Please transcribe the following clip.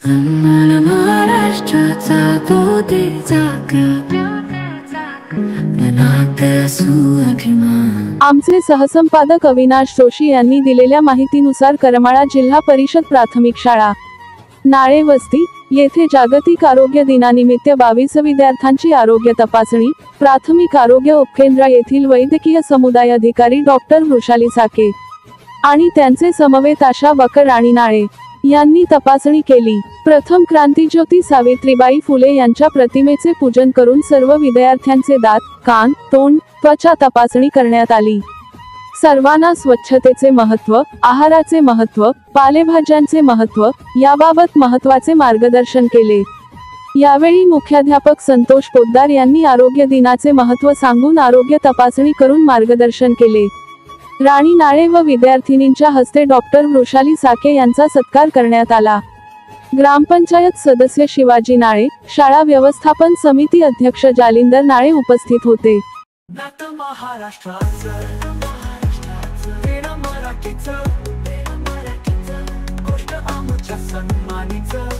महाराष्ट्राचा दूधीचा स्वाभिमान। आमचे सहसंपादक अविनाश जोशी यांनी दिलेल्या माहितीनुसार करमाळा जिल्हा परिषद प्राथमिक शाळा नाळे वस्ती येथे जागतिक आरोग्य दिनानिमित्त 22 विद्यार्थ्यांची आरोग्य तपासणी। प्राथमिक आरोग्य उपकेंद्र येथील वैद्यकीय समुदाय अधिकारी डॉक्टर वृषाली साके आणि त्यांचे समवेत आशा वर्कर आणि नाळे यांनी तपासणी केली। प्रथम क्रांतिज्योती सावित्रीबाई फुले यांच्या प्रतिमेचे पूजन करून सर्व विद्यार्थ्यांचे दात, कान, तोंड, त्वचा तपासणी करण्यात आली। सर्वांना स्वच्छतेचे महत्त्व, आहाराचे महत्त्व, पालेभाज्यांचे महत्त्व याबाबत महत्त्वाचे मार्गदर्शन केले। यावेळी मुख्याध्यापक संतोष पोद्दार यांनी आरोग्य दिनाचे महत्त्व सांगून आरोग्य तपासणी करून मार्गदर्शन केले। राणी नाळे व विद्यार्थिनींच्या हस्ते डॉक्टर वृषाली साके यांचा सत्कार करण्यात आला। ग्रामपंचायत सदस्य शिवाजी नाळे, शाळा व्यवस्थापन समिती अध्यक्ष जालिंदर नाळे उपस्थित होते। मराठीचं गोष्ट आमच्या सन्मानीचं।